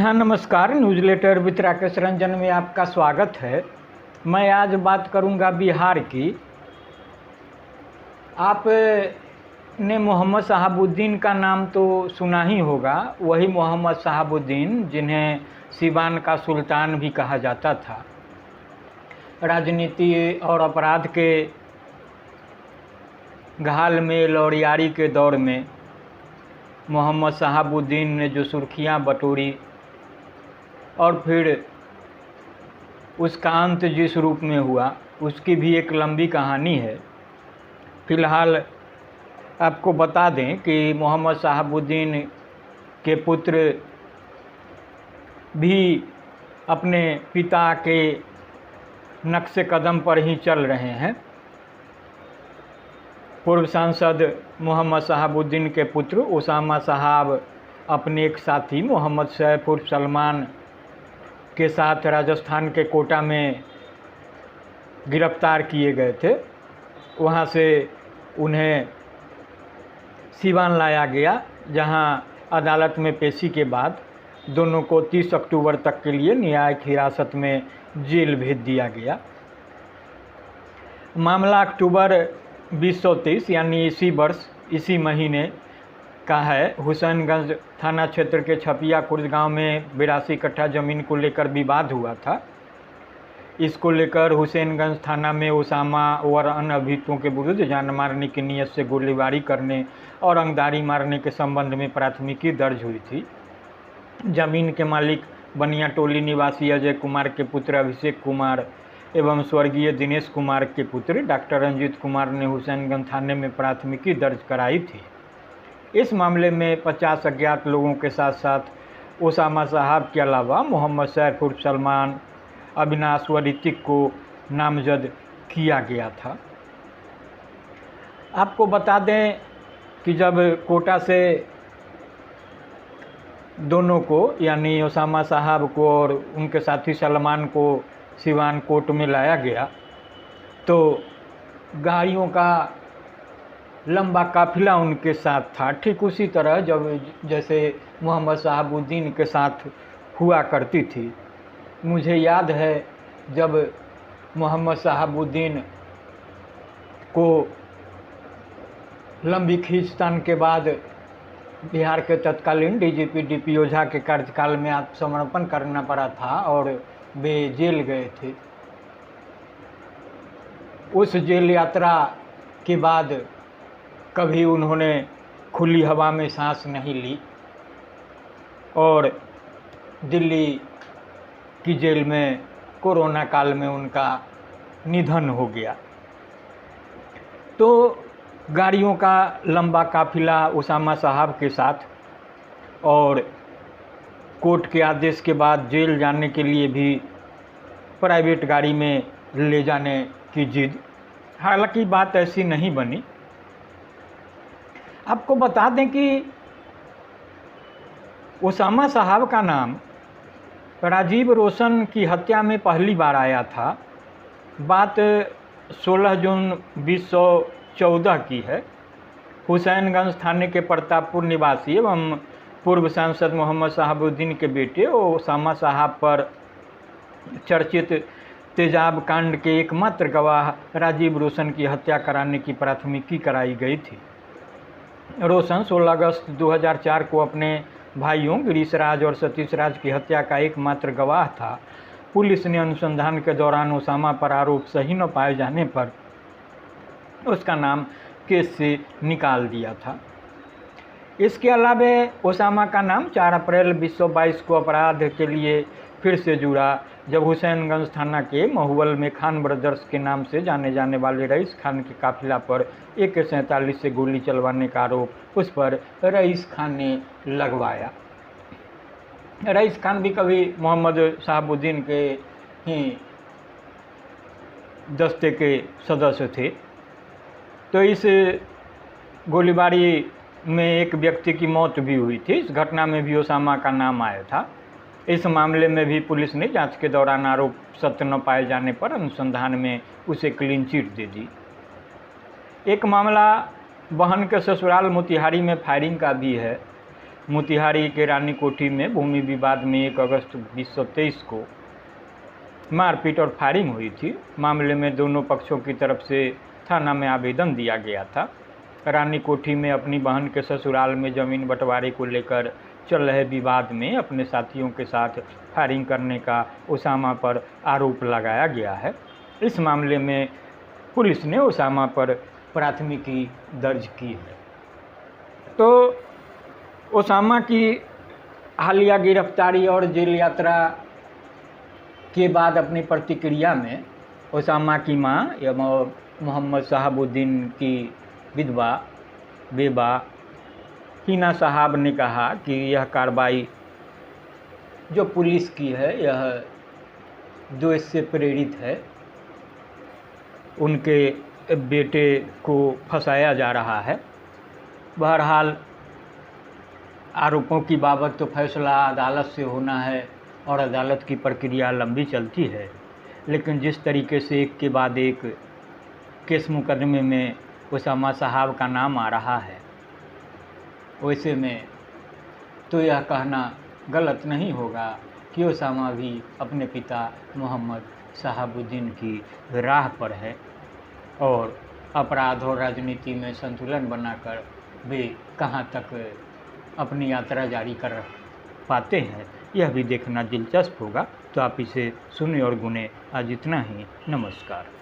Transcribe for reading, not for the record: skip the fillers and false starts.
जी हाँ, नमस्कार। Newsletter with Rakesh Ranjan में आपका स्वागत है। मैं आज बात करूंगा बिहार की। आपने मोहम्मद शहाबुद्दीन का नाम तो सुना ही होगा। वही मोहम्मद शहाबुद्दीन जिन्हें सिवान का सुल्तान भी कहा जाता था। राजनीति और अपराध के घाल में लौरियारी के दौर में मोहम्मद शहाबुद्दीन ने जो सुर्खियां बटोरी और फिर उसका अंत जिस रूप में हुआ उसकी भी एक लंबी कहानी है। फ़िलहाल आपको बता दें कि मोहम्मद शहाबुद्दीन के पुत्र भी अपने पिता के नक्शे कदम पर ही चल रहे हैं। पूर्व सांसद मोहम्मद शहाबुद्दीन के पुत्र उसामा साहब अपने एक साथी मोहम्मद सैफ उर्फ सलमान के साथ राजस्थान के कोटा में गिरफ्तार किए गए थे। वहाँ से उन्हें सिवान लाया गया, जहाँ अदालत में पेशी के बाद दोनों को 30 अक्टूबर तक के लिए न्यायिक हिरासत में जेल भेज दिया गया। मामला अक्टूबर 2023 यानी इसी वर्ष इसी महीने का है। हुसैनगंज थाना क्षेत्र के छपिया खुर्द गांव में 82 कट्ठा ज़मीन को लेकर विवाद हुआ था। इसको लेकर हुसैनगंज थाना में उसामा और अन्य अभियुक्तों के विरुद्ध जान मारने की नीयत से गोलीबारी करने और अंगदारी मारने के संबंध में प्राथमिकी दर्ज हुई थी। जमीन के मालिक बनिया टोली निवासी अजय कुमार के पुत्र अभिषेक कुमार एवं स्वर्गीय दिनेश कुमार के पुत्र डॉक्टर रंजीत कुमार ने हुसैनगंज थाने में प्राथमिकी दर्ज कराई थी। इस मामले में 50 अज्ञात लोगों के साथ साथ उसामा साहब के अलावा मोहम्मद सैफ उर्फ सलमान, अविनाश व ऋतिक को नामजद किया गया था। आपको बता दें कि जब कोटा से दोनों को यानी उसामा साहब को और उनके साथी सलमान को सिवान कोर्ट में लाया गया तो गाड़ियों का लंबा काफिला उनके साथ था। ठीक उसी तरह जैसे मोहम्मद शहाबुद्दीन के साथ हुआ करती थी। मुझे याद है जब मोहम्मद शहाबुद्दीन को लंबी खींचतान के बाद बिहार के तत्कालीन डीजीपी डीपी ओझा के कार्यकाल में आत्मसमर्पण करना पड़ा था और वे जेल गए थे। उस जेल यात्रा के बाद कभी उन्होंने खुली हवा में सांस नहीं ली और दिल्ली की जेल में कोरोना काल में उनका निधन हो गया। तो गाड़ियों का लंबा काफिला उसामा साहब के साथ और कोर्ट के आदेश के बाद जेल जाने के लिए भी प्राइवेट गाड़ी में ले जाने की जिद। हालांकि बात ऐसी नहीं बनी। आपको बता दें कि उसामा साहब का नाम राजीव रोशन की हत्या में पहली बार आया था। बात 16 जून 2014 की है। हुसैनगंज थाने के प्रतापपुर निवासी एवं पूर्व सांसद मोहम्मद शहाबुद्दीन के बेटे उसामा साहब पर चर्चित तेजाब कांड के एकमात्र गवाह राजीव रोशन की हत्या कराने की प्राथमिकी कराई गई थी। रोशन 16 अगस्त 2004 को अपने भाइयों गिरीश राज और सतीश राज की हत्या का एकमात्र गवाह था। पुलिस ने अनुसंधान के दौरान उसामा पर आरोप सही न पाए जाने पर उसका नाम केस से निकाल दिया था। इसके अलावा उसामा का नाम 4 अप्रैल 2022 को अपराध के लिए फिर से जुड़ा जब हुसैनगंज थाना के महुवल में खान ब्रदर्स के नाम से जाने जाने वाले रईस खान के काफिला पर AK-47 से गोली चलवाने का आरोप उस पर रईस खान ने लगवाया। रईस खान भी कभी मोहम्मद शहाबुद्दीन के ही दस्ते के सदस्य थे। तो इस गोलीबारी में एक व्यक्ति की मौत भी हुई थी। इस घटना में भी उसामा का नाम आया था। इस मामले में भी पुलिस ने जांच के दौरान आरोप सत्य न पाए जाने पर अनुसंधान में उसे क्लीन चिट दे दी। एक मामला बहन के ससुराल मोतिहारी में फायरिंग का भी है। मोतिहारी के रानी कोठी में भूमि विवाद में 1 अगस्त 2023 को मारपीट और फायरिंग हुई थी। मामले में दोनों पक्षों की तरफ से थाना में आवेदन दिया गया था। रानी कोठी में अपनी बहन के ससुराल में ज़मीन बंटवारे को लेकर चल रहे विवाद में अपने साथियों के साथ फायरिंग करने का उसामा पर आरोप लगाया गया है। इस मामले में पुलिस ने उसामा पर प्राथमिकी दर्ज की है। तो उसामा की हालिया गिरफ्तारी और जेल यात्रा के बाद अपनी प्रतिक्रिया में उसामा की मां या मोहम्मद शहाबुद्दीन की विधवा बेबा हिना साहब ने कहा कि यह कार्रवाई जो पुलिस की है यह देश से प्रेरित है। उनके बेटे को फंसाया जा रहा है। बहरहाल आरोपों की बाबत तो फैसला अदालत से होना है और अदालत की प्रक्रिया लंबी चलती है, लेकिन जिस तरीके से एक के बाद एक केस मुकदमे में उसामा साहब का नाम आ रहा है, वैसे में तो यह कहना गलत नहीं होगा कि उसामा भी अपने पिता मोहम्मद शहाबुद्दीन की राह पर है और अपराध और राजनीति में संतुलन बनाकर वे कहाँ तक अपनी यात्रा जारी कर पाते हैं, यह भी देखना दिलचस्प होगा। तो आप इसे सुने और गुने। आज इतना ही। नमस्कार।